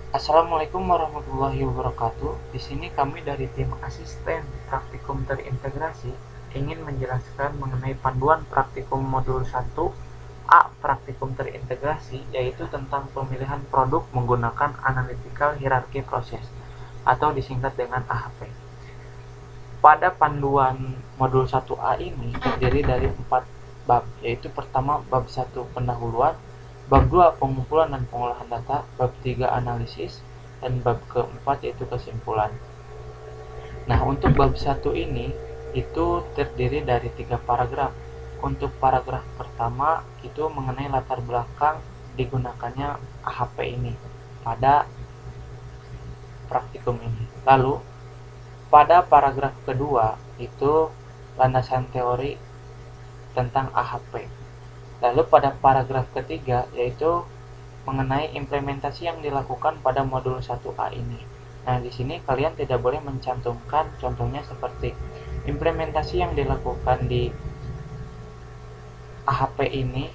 Assalamualaikum warahmatullahi wabarakatuh. Di sini kami dari tim asisten praktikum terintegrasi ingin menjelaskan mengenai panduan praktikum modul 1A praktikum terintegrasi, yaitu tentang pemilihan produk menggunakan analytical hierarchy process atau disingkat dengan AHP. Pada panduan modul 1A ini terdiri dari 4 bab, yaitu pertama bab 1 pendahuluan, bab 2 pengumpulan dan pengolahan data, bab 3 analisis, dan bab keempat yaitu kesimpulan. Nah, untuk bab 1 ini itu terdiri dari 3 paragraf. Untuk paragraf pertama itu mengenai latar belakang digunakannya AHP ini pada praktikum ini. Lalu pada paragraf kedua itu landasan teori tentang AHP. Lalu pada paragraf ketiga yaitu mengenai implementasi yang dilakukan pada modul 1A ini. Nah, di sini kalian tidak boleh mencantumkan contohnya seperti implementasi yang dilakukan di AHP ini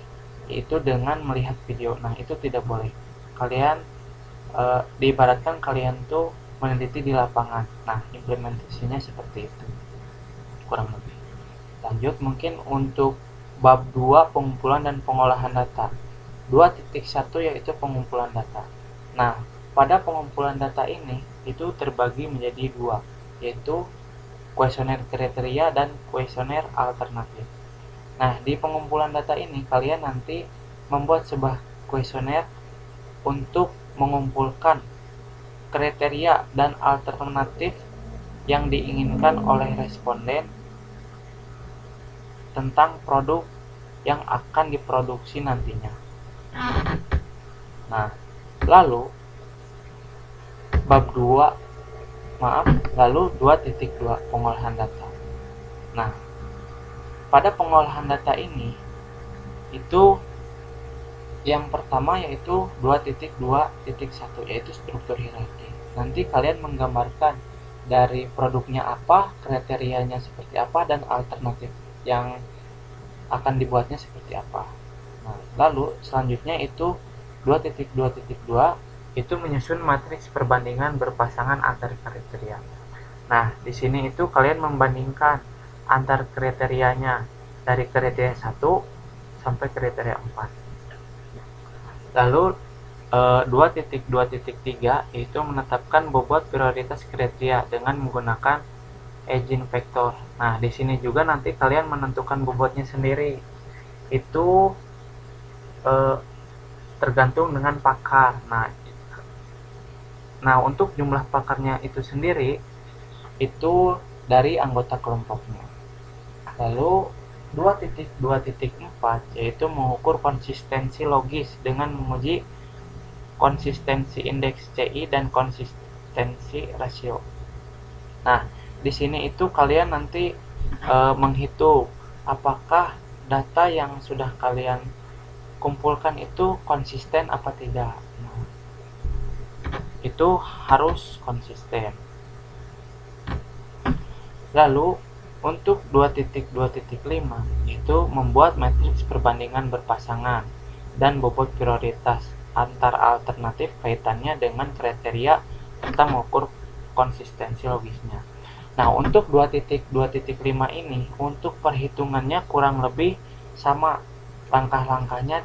itu dengan melihat video. Nah, itu tidak boleh. Kalian diibaratkan kalian tuh meneliti di lapangan. Nah, implementasinya seperti itu. Kurang lebih. Lanjut mungkin untuk bab 2 pengumpulan dan pengolahan data. 2.1 yaitu pengumpulan data. Nah, pada pengumpulan data ini itu terbagi menjadi dua, yaitu kuesioner kriteria dan kuesioner alternatif. Nah, di pengumpulan data ini kalian nanti membuat sebuah kuesioner untuk mengumpulkan kriteria dan alternatif yang diinginkan oleh responden tentang produk yang akan diproduksi nantinya. Nah, lalu bab 2 lalu 2.2 pengolahan data. Nah, pada pengolahan data ini itu yang pertama yaitu 2.2.1 yaitu struktur hierarki. Nanti kalian menggambarkan dari produknya apa, kriterianya seperti apa, dan alternatif yang akan dibuatnya seperti apa. Nah, lalu selanjutnya itu 2.2.2 itu menyusun matriks perbandingan berpasangan antar kriteria. Nah, di sini itu kalian membandingkan antar kriterianya dari kriteria 1 sampai kriteria 4. Lalu 2.2.3 itu menetapkan bobot prioritas kriteria dengan menggunakan engine vektor. Nah, di sini juga nanti kalian menentukan bobotnya sendiri. Itu tergantung dengan pakar. Nah, untuk jumlah pakarnya itu sendiri itu dari anggota kelompoknya. Lalu 2.2.4 yaitu mengukur konsistensi logis dengan menguji konsistensi indeks CI dan konsistensi rasio. Nah, di sini itu kalian nanti menghitung apakah data yang sudah kalian kumpulkan itu konsisten apa tidak. Nah, itu harus konsisten. Lalu untuk 2.2.5 itu membuat matriks perbandingan berpasangan dan bobot prioritas antar alternatif kaitannya dengan kriteria serta mengukur konsistensi logisnya. Nah, untuk 2.2.5 ini untuk perhitungannya kurang lebih sama langkah-langkahnya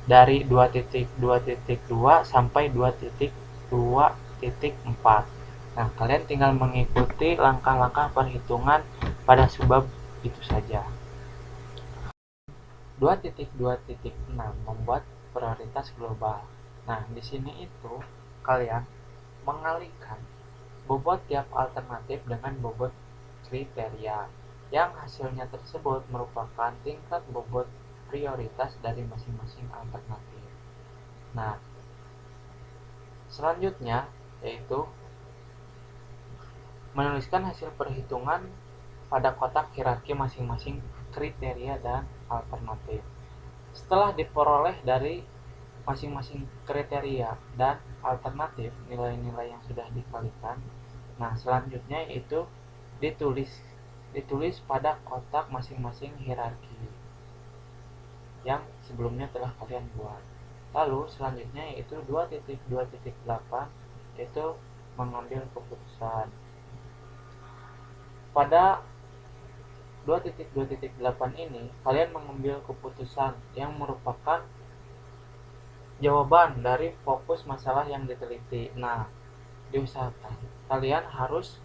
dari 2.2.2 sampai 2.2.4. Nah, kalian tinggal mengikuti langkah-langkah perhitungan pada subbab itu saja. 2.2.6 membuat prioritas global. Nah, di sini itu kalian mengalihkan bobot tiap alternatif dengan bobot kriteria yang hasilnya tersebut merupakan tingkat bobot prioritas dari masing-masing alternatif. Nah, selanjutnya yaitu menuliskan hasil perhitungan pada kotak hierarki masing-masing kriteria dan alternatif. Setelah diperoleh dari masing-masing kriteria dan alternatif nilai-nilai yang sudah dikalikan, nah selanjutnya itu ditulis pada kotak masing-masing hierarki yang sebelumnya telah kalian buat. Lalu selanjutnya yaitu 2.2.8 yaitu mengambil keputusan. Pada 2.2.8 ini, kalian mengambil keputusan yang merupakan jawaban dari fokus masalah yang diteliti. Nah, diusahakan kalian harus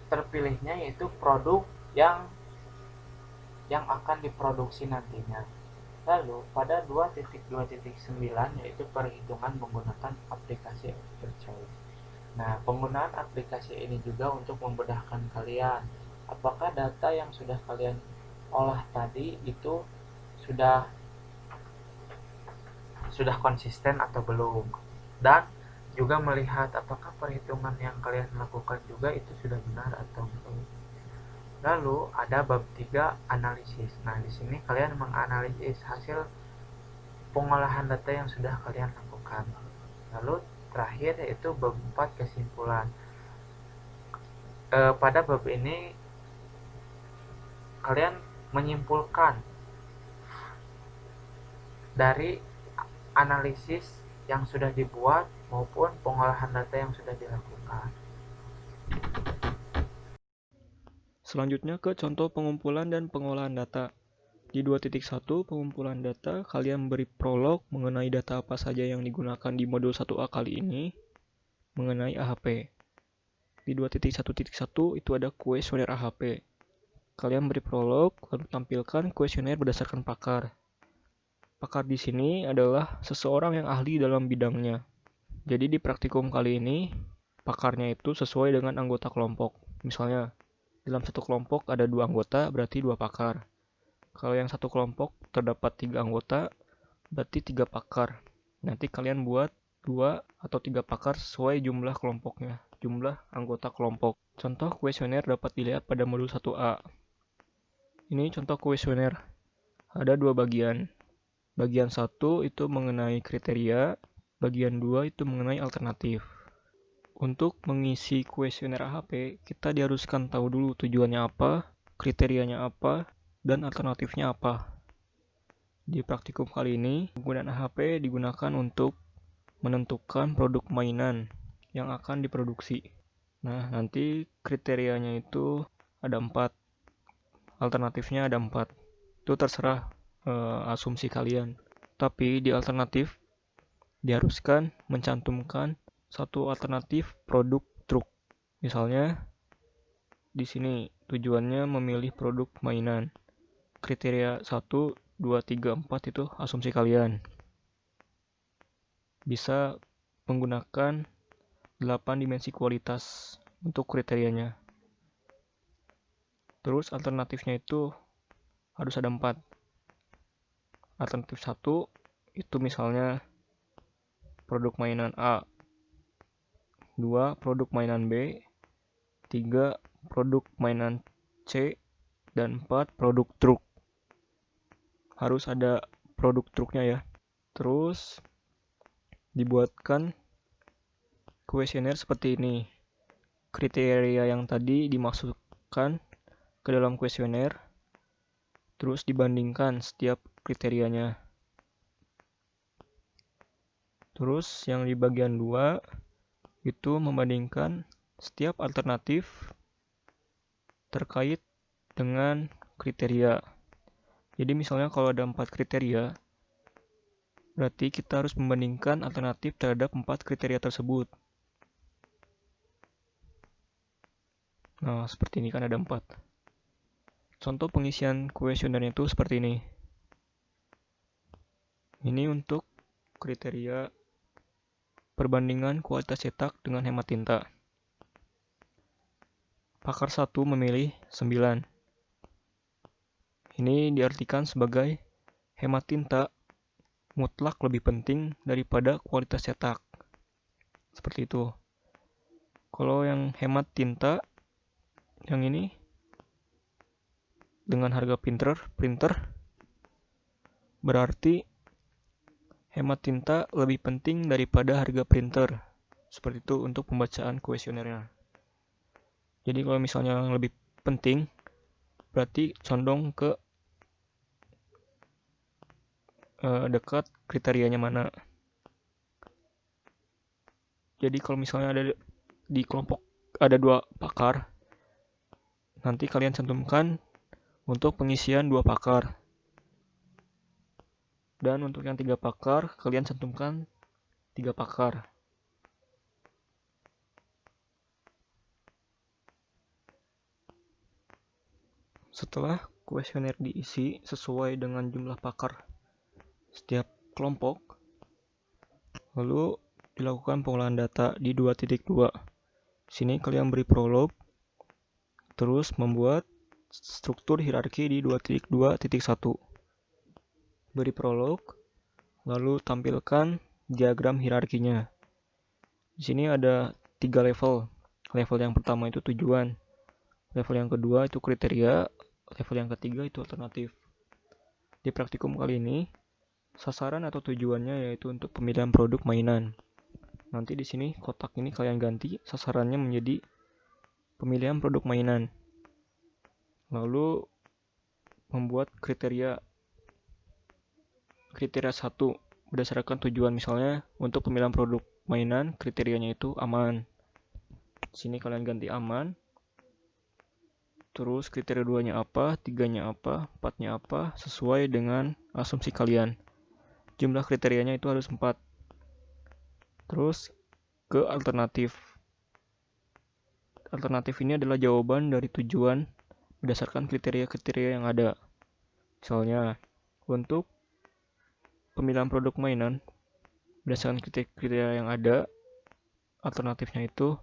terpilihnya yaitu produk yang akan diproduksi nantinya. Lalu pada 2.2.9 yaitu perhitungan menggunakan aplikasi Excel Choice. Nah, penggunaan aplikasi ini juga untuk memudahkan kalian. Apakah data yang sudah kalian olah tadi itu sudah konsisten atau belum? Dan juga melihat apakah perhitungan yang kalian lakukan juga itu sudah benar atau belum. Lalu ada bab 3 analisis. Nah, di sini kalian menganalisis hasil pengolahan data yang sudah kalian lakukan. Lalu terakhir yaitu bab 4 kesimpulan. Pada bab ini kalian menyimpulkan dari analisis yang sudah dibuat maupun pengolahan data yang sudah dilakukan. Selanjutnya ke contoh pengumpulan dan pengolahan data. Di 2.1 pengumpulan data, kalian beri prolog mengenai data apa saja yang digunakan di modul 1A kali ini mengenai AHP. Di 2.1.1 itu ada kuesioner AHP. Kalian beri prolog, lalu tampilkan kuesioner berdasarkan pakar. Pakar di sini adalah seseorang yang ahli dalam bidangnya. Jadi di praktikum kali ini, pakarnya itu sesuai dengan anggota kelompok. Misalnya, dalam satu kelompok ada 2 anggota, berarti 2 pakar. Kalau yang satu kelompok terdapat 3 anggota, berarti 3 pakar. Nanti kalian buat 2 atau 3 pakar sesuai jumlah kelompoknya, jumlah anggota kelompok. Contoh kuesioner dapat dilihat pada modul 1A. Ini contoh kuesioner. Ada 2 bagian. Bagian 1 itu mengenai kriteria, bagian 2 itu mengenai alternatif. Untuk mengisi kuesioner AHP, kita diharuskan tahu dulu tujuannya apa, kriterianya apa, dan alternatifnya apa. Di praktikum kali ini, penggunaan AHP digunakan untuk menentukan produk mainan yang akan diproduksi. Nah, nanti kriterianya itu ada 4, alternatifnya ada 4. Itu terserah asumsi kalian. Tapi di alternatif diharuskan mencantumkan satu alternatif produk truk. Misalnya di sini tujuannya memilih produk mainan. Kriteria 1, 2, 3, 4 itu asumsi kalian. Bisa menggunakan 8 dimensi kualitas untuk kriterianya. Terus alternatifnya itu harus ada 4. Alternatif 1 itu misalnya produk mainan A, 2 produk mainan B, 3 produk mainan C, dan 4 produk truk. Harus ada produk truknya ya. Terus dibuatkan kuesioner seperti ini. Kriteria yang tadi dimasukkan ke dalam kuesioner, terus dibandingkan setiap kriterianya. Terus yang di bagian 2 itu membandingkan setiap alternatif terkait dengan kriteria. Jadi misalnya kalau ada 4 kriteria, berarti kita harus membandingkan alternatif terhadap 4 kriteria tersebut. Nah, seperti ini kan ada 4. Contoh pengisian kuesionernya itu seperti ini. Ini untuk kriteria perbandingan kualitas cetak dengan hemat tinta. Pakar 1 memilih 9. Ini diartikan sebagai hemat tinta mutlak lebih penting daripada kualitas cetak. Seperti itu. Kalau yang hemat tinta, yang ini dengan harga printer, berarti hemat tinta lebih penting daripada harga printer. Seperti itu untuk pembacaan kuesionernya. Jadi kalau misalnya yang lebih penting, berarti condong ke dekat kriterianya mana. Jadi kalau misalnya ada di kelompok ada 2 pakar, nanti kalian cantumkan untuk pengisian 2 pakar. Dan untuk yang 3 pakar, kalian cantumkan 3 pakar. Setelah kuesioner diisi sesuai dengan jumlah pakar setiap kelompok, lalu dilakukan pengolahan data di 2.2. Sini kalian beri prolog, terus membuat struktur hierarki di 2.2.1. Beri prolog, lalu tampilkan diagram hierarkinya. Di sini ada 3 level. Level yang pertama itu tujuan, level yang kedua itu kriteria, level yang ketiga itu alternatif. Di praktikum kali ini, sasaran atau tujuannya yaitu untuk pemilihan produk mainan. Nanti di sini kotak ini kalian ganti sasarannya menjadi pemilihan produk mainan. Lalu membuat kriteria 1 berdasarkan tujuan, misalnya untuk pemilihan produk mainan kriterianya itu aman. Di sini kalian ganti aman. Terus kriteria 2-nya apa, 3-nya apa, 4-nya apa, sesuai dengan asumsi kalian. Jumlah kriterianya itu harus 4. Terus ke alternatif. Alternatif ini adalah jawaban dari tujuan berdasarkan kriteria-kriteria yang ada. Misalnya, untuk pemilihan produk mainan berdasarkan kriteria yang ada, alternatifnya itu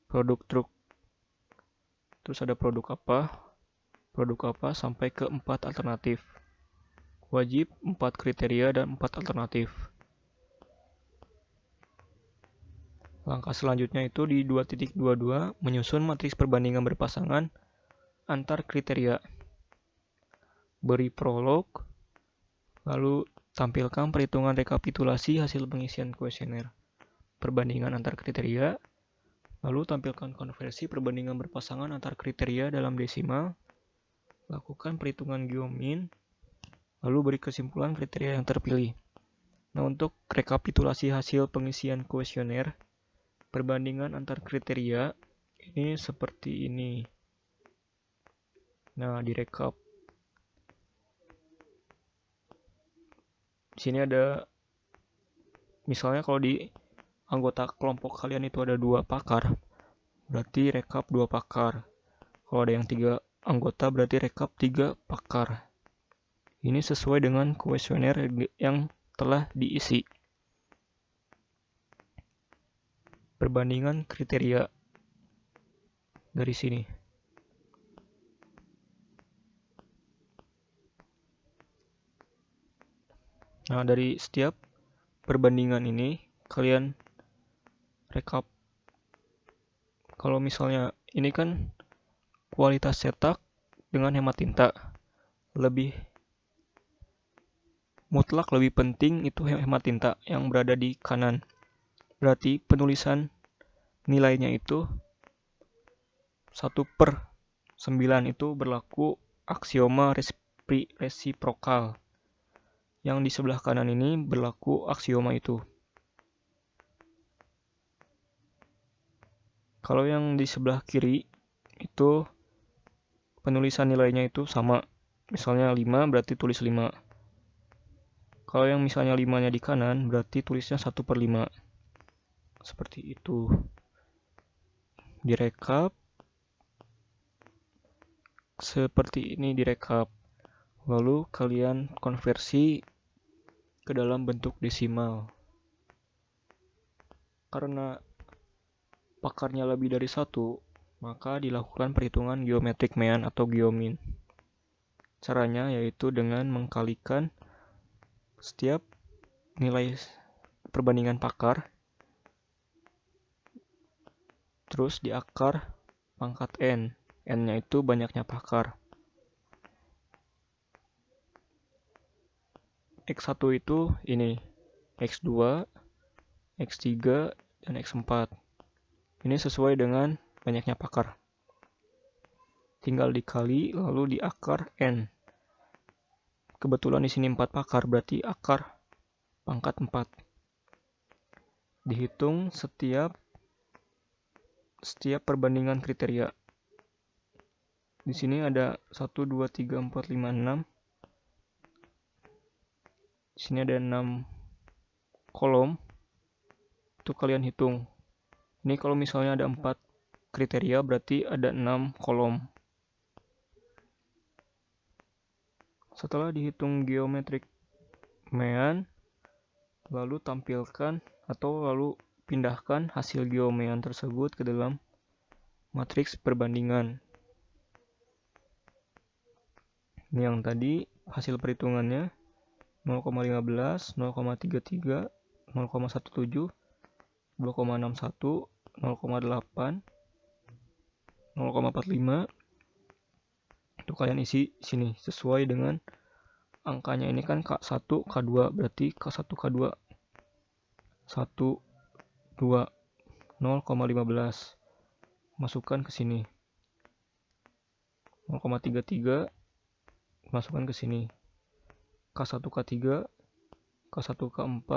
produk truk. Terus ada produk apa sampai ke 4 alternatif. Wajib 4 kriteria dan 4 alternatif. Langkah selanjutnya itu di 2.22 menyusun matriks perbandingan berpasangan antar kriteria. Beri prolog, lalu tampilkan perhitungan rekapitulasi hasil pengisian kuesioner perbandingan antar kriteria, lalu tampilkan konversi perbandingan berpasangan antar kriteria dalam desimal, lakukan perhitungan geomin, lalu beri kesimpulan kriteria yang terpilih. Nah, untuk rekapitulasi hasil pengisian kuesioner perbandingan antar kriteria ini seperti ini. Nah, direkap. Di sini ada misalnya kalau di anggota kelompok kalian itu ada 2 pakar, berarti rekap 2 pakar. Kalau ada yang 3 anggota berarti rekap 3 pakar. Ini sesuai dengan kuesioner yang telah diisi. Perbandingan kriteria dari sini. Nah, dari setiap perbandingan ini kalian rekap. Kalau misalnya ini kan kualitas cetak dengan hemat tinta, lebih mutlak lebih penting itu hemat tinta yang berada di kanan. Berarti penulisan nilainya itu 1/9 itu berlaku aksioma resiprokal. Yang di sebelah kanan ini berlaku aksioma itu. Kalau yang di sebelah kiri itu penulisan nilainya itu sama. Misalnya 5 berarti tulis 5. Kalau yang misalnya 5-nya di kanan berarti tulisnya 1/5. Seperti itu. Direkap. Seperti ini direkap. Lalu kalian konversi ke dalam bentuk desimal. Karena pakarnya lebih dari 1, maka dilakukan perhitungan geometrik mean atau geomin. Caranya yaitu dengan mengkalikan setiap nilai perbandingan pakar, terus diakar pangkat n. N-nya itu banyaknya pakar. X1 itu ini, X2, X3, dan X4. Ini sesuai dengan banyaknya pakar. Tinggal dikali lalu diakar N. Kebetulan di sini 4 pakar, berarti akar pangkat 4. Dihitung setiap perbandingan kriteria. Di sini ada 1, 2, 3, 4, 5, 6. Di sini ada 6 kolom. Itu kalian hitung. Ini kalau misalnya ada 4 kriteria, berarti ada 6 kolom. Setelah dihitung geometric mean, lalu tampilkan atau lalu pindahkan hasil geomean tersebut ke dalam matriks perbandingan. Ini yang tadi hasil perhitungannya 0,15, 0,33, 0,17, 2,61, 0,8, 0,45. Itu kalian isi sini sesuai dengan angkanya. Ini kan K1, K2, berarti K1, K2 1, 2, 0,15. Masukkan ke sini. 0,33 masukkan ke sini. K1, K3, K1, K4,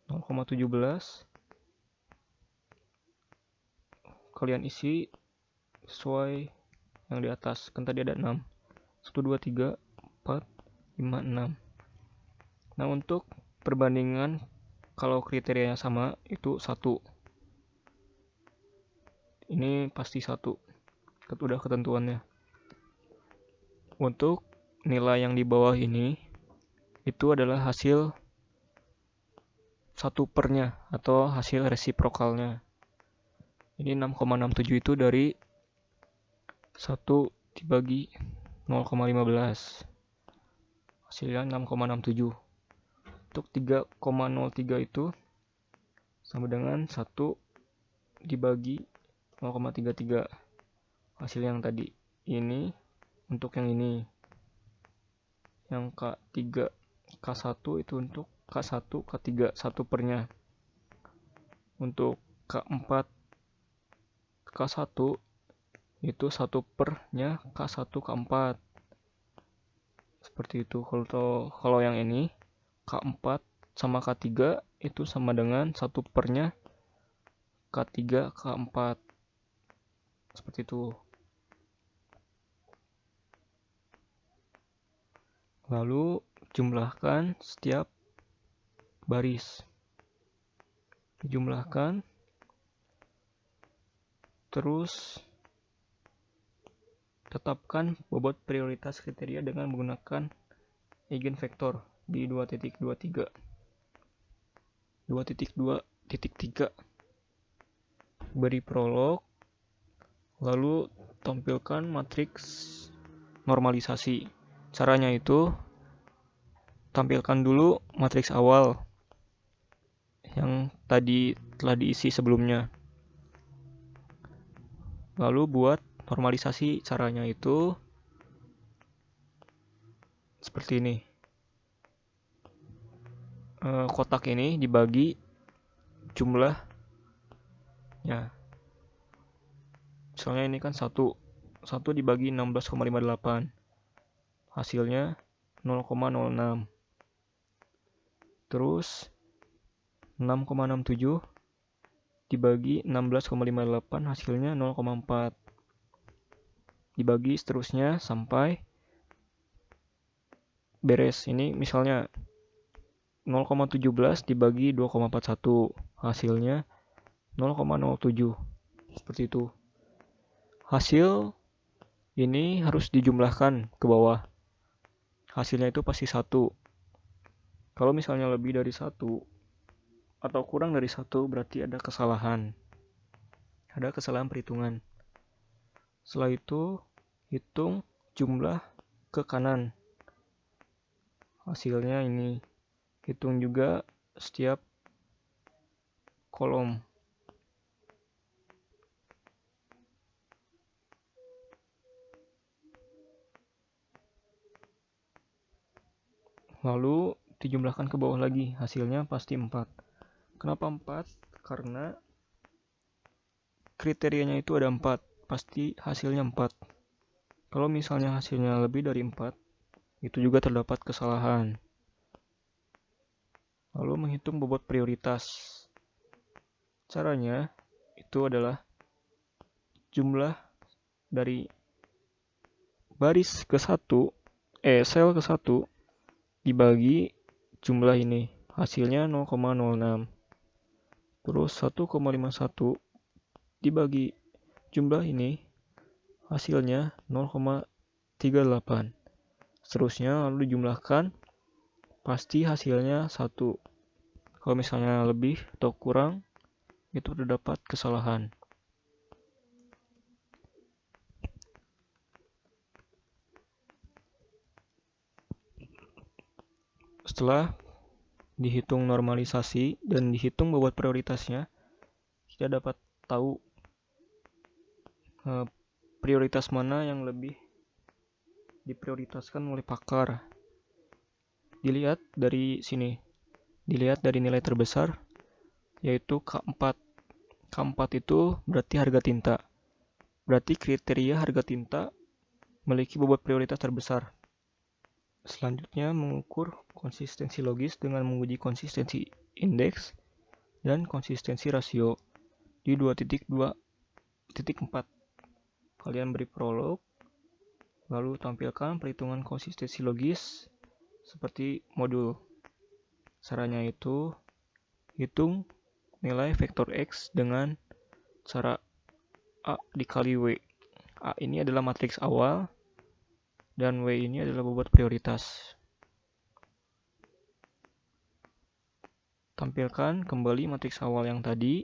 0,17. Kalian isi sesuai yang di atas. Kan tadi ada 6. 1, 2, 3, 4, 5, 6. Nah, untuk perbandingan kalau kriterianya sama itu 1. Ini pasti 1. Udah ketentuannya. Untuk nilai yang di bawah ini itu adalah hasil 1/nya atau hasil resiprokalnya. Ini 6,67 itu dari 1 dibagi 0,15. Hasilnya 6,67. Untuk 3,03 itu sama dengan 1 dibagi 0,33. Hasil yang tadi. Ini untuk yang ini. Yang K3, K1 itu untuk K1, K3, 1/nya. Untuk K4, K1 itu 1/nya K1, K4. Seperti itu. Kalau yang ini K4 sama K3 itu sama dengan 1/nya K3, K4. Seperti itu. Lalu jumlahkan setiap baris. Dijumlahkan. Terus tetapkan bobot prioritas kriteria dengan menggunakan eigenvektor di 2.23. 2.2.3. Beri prolog. Lalu tampilkan matriks normalisasi. Caranya itu tampilkan dulu matriks awal yang tadi telah diisi sebelumnya. Lalu buat normalisasi. Caranya itu seperti ini. Kotak ini dibagi jumlahnya. Misalnya ini kan 1 dibagi 16,58. Hasilnya 0,06. Terus 6,67 dibagi 16,58 hasilnya 0,4. Dibagi seterusnya sampai beres. Ini misalnya 0,17 dibagi 2,41 hasilnya 0,07. Seperti itu. Hasil ini harus dijumlahkan ke bawah. Hasilnya itu pasti 1. Kalau misalnya lebih dari 1 atau kurang dari 1 berarti ada kesalahan. Ada kesalahan perhitungan. Setelah itu hitung jumlah ke kanan. Hasilnya ini. Hitung juga setiap kolom. Lalu dijumlahkan ke bawah lagi. Hasilnya pasti 4. Kenapa 4? Karena kriterianya itu ada 4. Pasti hasilnya 4. Kalau misalnya hasilnya lebih dari 4, itu juga terdapat kesalahan. Lalu menghitung bobot prioritas. Caranya itu adalah jumlah dari baris sel ke 1 dibagi jumlah ini. Hasilnya 0,06. Terus 1,51 dibagi jumlah ini, hasilnya 0,38. Seterusnya lalu dijumlahkan, pasti hasilnya 1. Kalau misalnya lebih atau kurang, itu terdapat kesalahan. Setelah dihitung normalisasi dan dihitung bobot prioritasnya, kita dapat tahu prioritas mana yang lebih diprioritaskan oleh pakar. Dilihat dari sini, dilihat dari nilai terbesar, yaitu K4. K4 itu berarti harga tinta. Berarti kriteria harga tinta memiliki bobot prioritas terbesar. Selanjutnya mengukur konsistensi logis dengan menguji konsistensi indeks dan konsistensi rasio di 2.2.4. Kalian beri prolog, lalu tampilkan perhitungan konsistensi logis seperti modul. Caranya itu hitung nilai vektor X dengan cara A dikali W. A ini adalah matriks awal dan W ini adalah bobot prioritas. Tampilkan kembali matriks awal yang tadi,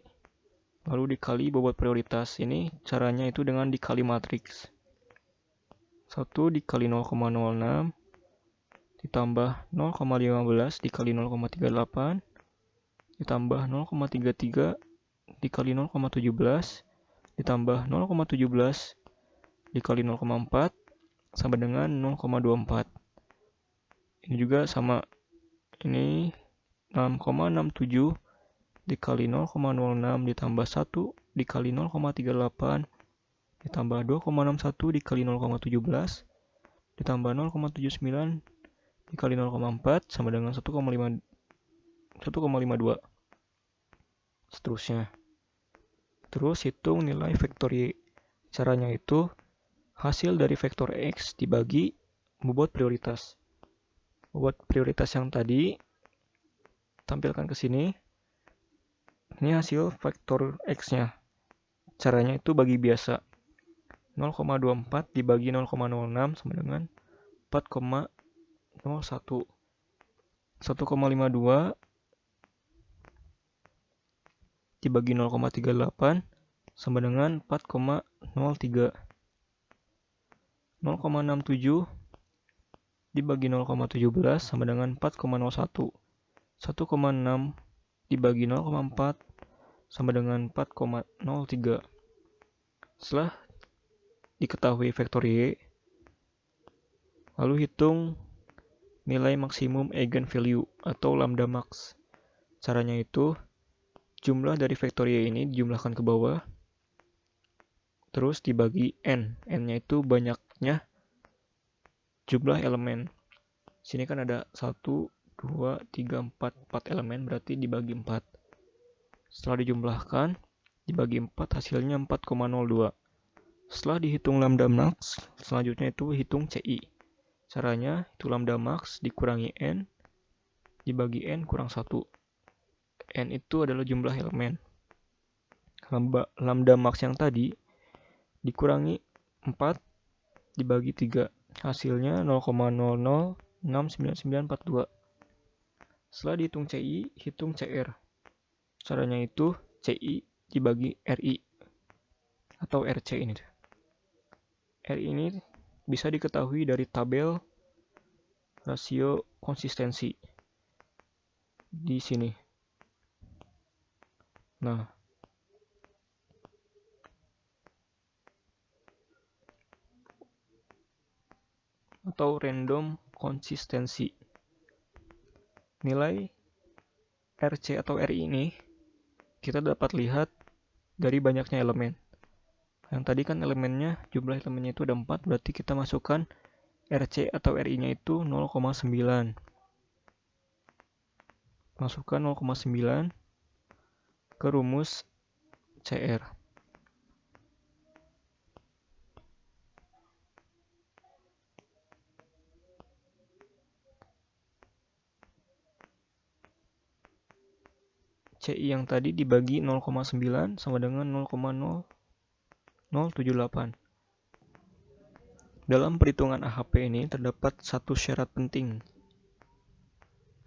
lalu dikali bobot prioritas. Ini caranya itu dengan dikali matriks. 1 dikali 0,06 ditambah 0,15 dikali 0,38 ditambah 0,33 dikali 0,17 ditambah 0,17 dikali 0,4 sama dengan 0,24. Ini juga sama. Ini 6,67 dikali 0,06 ditambah 1 dikali 0,38 ditambah 2,61 dikali 0,17 ditambah 0,79 dikali 0,4 sama dengan 1,52. Seterusnya. Terus hitung nilai vektor Y. Caranya itu hasil dari vektor X dibagi bobot prioritas. Bobot prioritas yang tadi tampilkan ke sini. Ini hasil vektor X-nya. Caranya itu bagi biasa. 0,24 dibagi 0,06 sama dengan 4,01. 1,52 dibagi 0,38 sama dengan 4,03. 0,67 dibagi 0,17 sama dengan 4,01. 1,6 dibagi 0,4 sama dengan 4,03. Setelah diketahui vektor Y, lalu hitung nilai maksimum eigenvalue atau lambda max. Caranya itu jumlah dari vektor Y ini dijumlahkan ke bawah, terus dibagi N. N-nya itu banyaknya jumlah elemen. Sini kan ada 1, 2, 3, 4 elemen, berarti dibagi 4. Setelah dijumlahkan, dibagi 4 hasilnya 4,02. Setelah dihitung lambda max, selanjutnya itu hitung CI. Caranya itu lambda max dikurangi N, dibagi N kurang 1. N itu adalah jumlah elemen. Lambda max yang tadi dikurangi 4 dibagi 3. Hasilnya 0,00699942. Setelah dihitung CI, hitung CR. Caranya itu CI dibagi RI atau RC ini. RI ini bisa diketahui dari tabel rasio konsistensi di sini. Nah, atau random konsistensi. Nilai RC atau RI ini kita dapat lihat dari banyaknya elemen. Yang tadi kan elemennya, jumlah elemennya itu ada 4, berarti kita masukkan RC atau RI-nya itu 0,9. Masukkan 0,9 ke rumus CR. CI yang tadi dibagi 0,9 sama dengan 0,0078. Dalam perhitungan AHP ini terdapat satu syarat penting,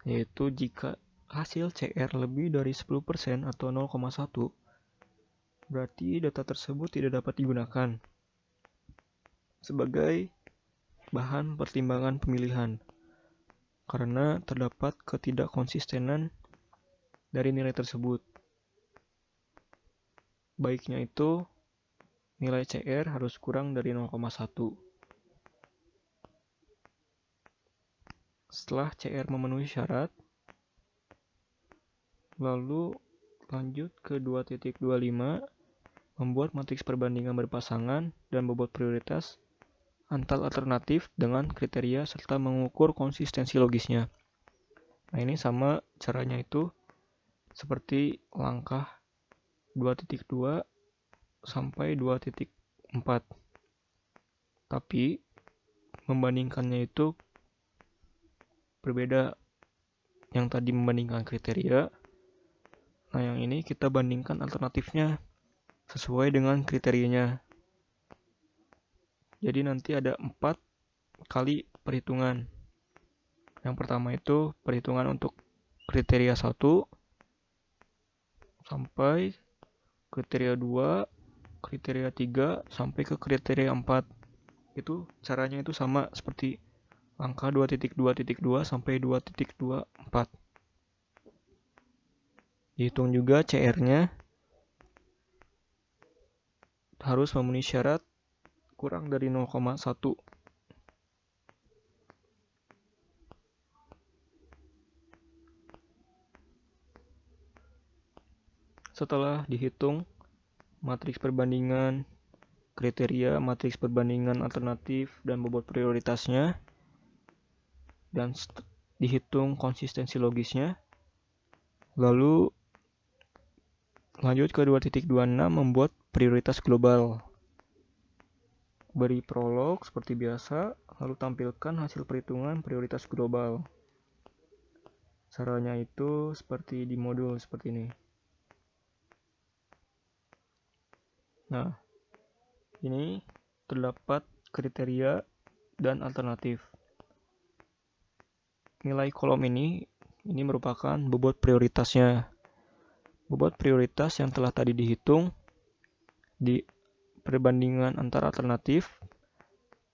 yaitu jika hasil CR lebih dari 10% atau 0,1, berarti data tersebut tidak dapat digunakan sebagai bahan pertimbangan pemilihan karena terdapat ketidakkonsistenan dari nilai tersebut. Baiknya itu nilai CR harus kurang dari 0,1. Setelah CR memenuhi syarat, lalu lanjut ke 2.25, membuat matriks perbandingan berpasangan dan bobot prioritas antar alternatif dengan kriteria serta mengukur konsistensi logisnya. Nah, ini sama caranya itu seperti langkah 2.2 sampai 2.4. Tapi membandingkannya itu berbeda. Yang tadi membandingkan kriteria, nah yang ini kita bandingkan alternatifnya sesuai dengan kriterianya. Jadi nanti ada 4 kali perhitungan. Yang pertama itu perhitungan untuk kriteria 1 sampai kriteria 2, kriteria 3 sampai ke kriteria 4. Itu caranya itu sama seperti angka 2.2.2 sampai 2.24. Dihitung juga CR-nya harus memenuhi syarat kurang dari 0,1. Setelah dihitung matriks perbandingan kriteria, matriks perbandingan alternatif, dan bobot prioritasnya, dan dihitung konsistensi logisnya, lalu lanjut ke 2.26 membuat prioritas global. Beri prolog seperti biasa, lalu tampilkan hasil perhitungan prioritas global. Caranya itu seperti di modul seperti ini. Nah, ini terdapat kriteria dan alternatif. Nilai kolom ini merupakan bobot prioritasnya. Bobot prioritas yang telah tadi dihitung di perbandingan antar alternatif,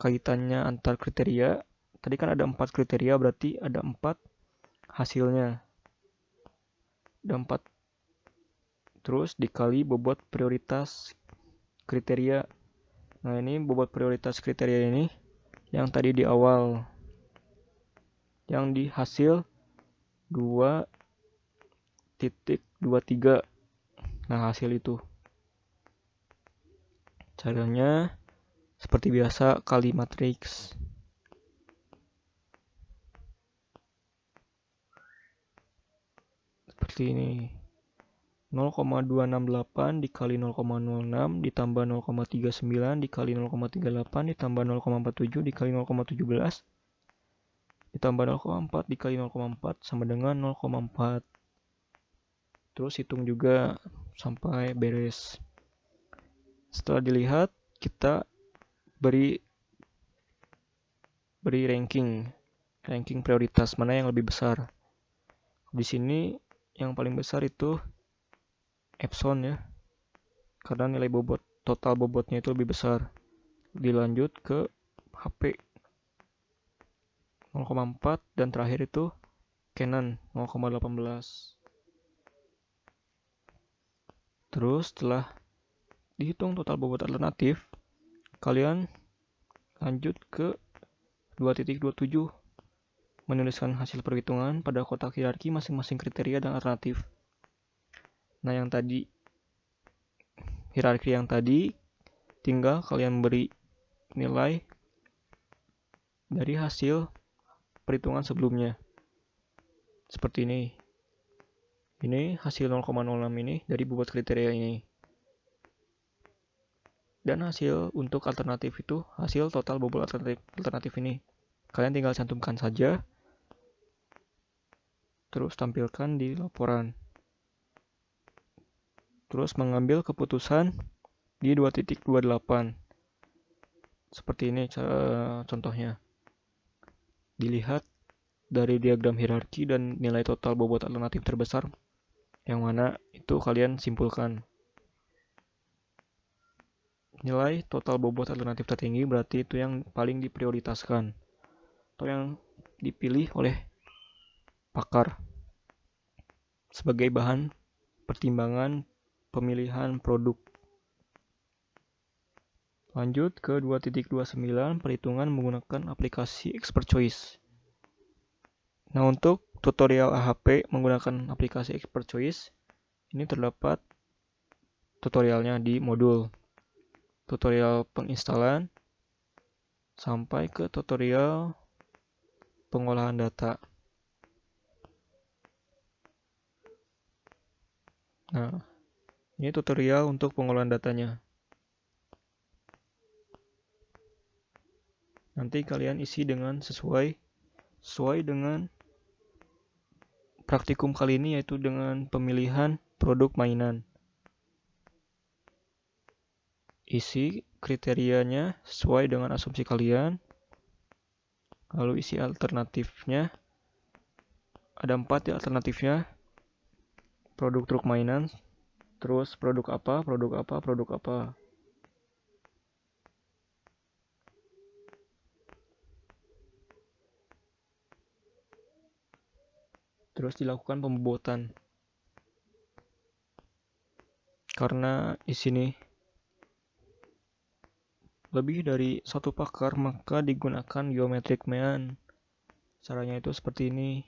kaitannya antar kriteria. Tadi kan ada 4 kriteria, berarti ada 4 hasilnya. Ada 4 terus dikali bobot prioritas kriteria. Nah, ini bobot prioritas kriteria ini yang tadi di awal, yang di hasil 2.23. Nah, hasil itu caranya seperti biasa kali matriks. Seperti ini. 0,268 dikali 0,06 ditambah 0,39 dikali 0,38 ditambah 0,47 dikali 0,17 ditambah 0,4 dikali 0,4 sama dengan 0,4. Terus hitung juga sampai beres. Setelah dilihat, kita beri ranking prioritas mana yang lebih besar. Di sini yang paling besar itu Epson ya, karena nilai total bobotnya itu lebih besar. Dilanjut ke HP 0,4 dan terakhir itu Canon 0,18. Terus setelah dihitung total bobot alternatif, kalian lanjut ke 2.27, menuliskan hasil perhitungan pada kotak hierarki masing-masing kriteria dan alternatif. Nah, yang tadi hierarki yang tadi tinggal kalian beri nilai dari hasil perhitungan sebelumnya. Seperti ini. Ini hasil 0,06 ini dari bobot kriteria ini. Dan hasil untuk alternatif itu hasil total bobot alternatif ini. Kalian tinggal cantumkan saja, terus tampilkan di laporan. Terus mengambil keputusan di 2.28. Seperti ini contohnya. Dilihat dari diagram hierarki dan nilai total bobot alternatif terbesar yang mana itu kalian simpulkan. Nilai total bobot alternatif tertinggi berarti itu yang paling diprioritaskan atau yang dipilih oleh pakar sebagai bahan pertimbangan pemilihan produk. Lanjut ke 2.29 perhitungan menggunakan aplikasi Expert Choice. Nah, untuk tutorial AHP menggunakan aplikasi Expert Choice ini terdapat tutorialnya di modul tutorial penginstalan sampai ke tutorial pengolahan data. Nah, ini tutorial untuk pengolahan datanya. Nanti kalian isi dengan sesuai dengan praktikum kali ini, yaitu dengan pemilihan produk mainan. Isi kriterianya sesuai dengan asumsi kalian. Lalu isi alternatifnya. Ada 4 ya alternatifnya. Produk truk mainan, terus produk apa. Terus dilakukan pembobotan. Karena di sini lebih dari satu pakar, maka digunakan geometric mean. Caranya itu seperti ini.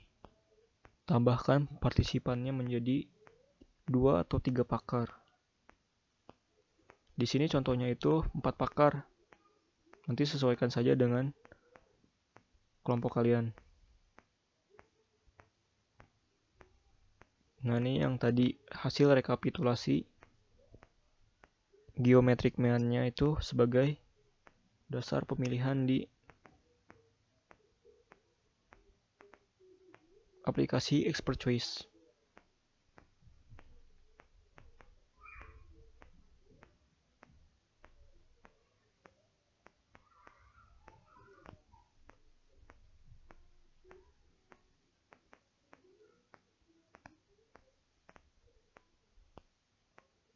Tambahkan partisipannya menjadi 2 atau 3 pakar. Di sini contohnya itu 4 pakar. Nanti sesuaikan saja dengan kelompok kalian. Nah, ini yang tadi hasil rekapitulasi geometric mean-nya itu sebagai dasar pemilihan di aplikasi Expert Choice.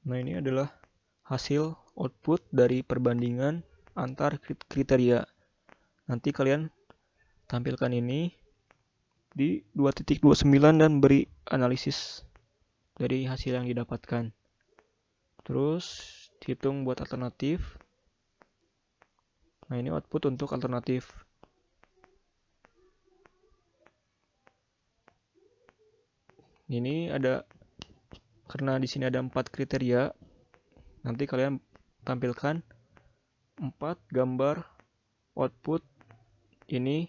Nah, ini adalah hasil output dari perbandingan antar kriteria. Nanti kalian tampilkan ini di 2.29 dan beri analisis dari hasil yang didapatkan. Terus hitung buat alternatif. Nah, ini output untuk alternatif. Ini ada, karena di sini ada 4 kriteria, nanti kalian tampilkan 4 gambar output. Ini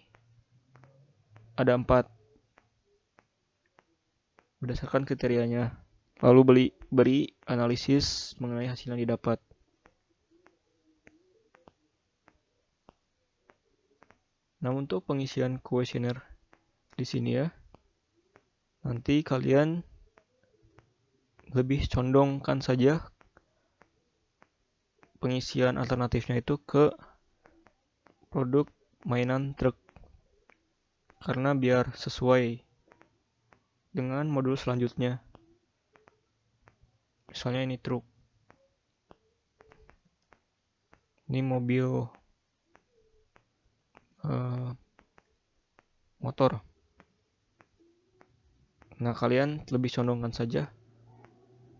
ada 4 berdasarkan kriterianya. Lalu beri analisis mengenai hasil yang didapat. Nah, untuk pengisian kuesioner di sini ya, nanti kalian lebih condongkan saja pengisian alternatifnya itu ke produk mainan truk, karena biar sesuai dengan modul selanjutnya. Misalnya ini truk, ini mobil motor. Nah, kalian lebih condongkan saja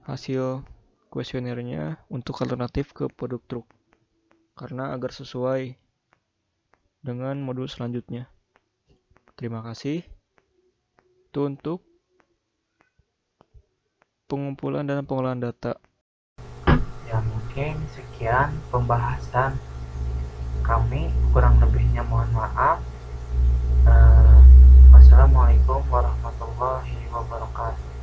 hasil kuesionernya untuk alternatif ke produk truk, karena agar sesuai dengan modul selanjutnya. Terima kasih. Itu untuk pengumpulan dan pengolahan data. Ya, mungkin sekian pembahasan kami, kurang lebihnya mohon maaf. Wassalamualaikum warahmatullahi wabarakatuh.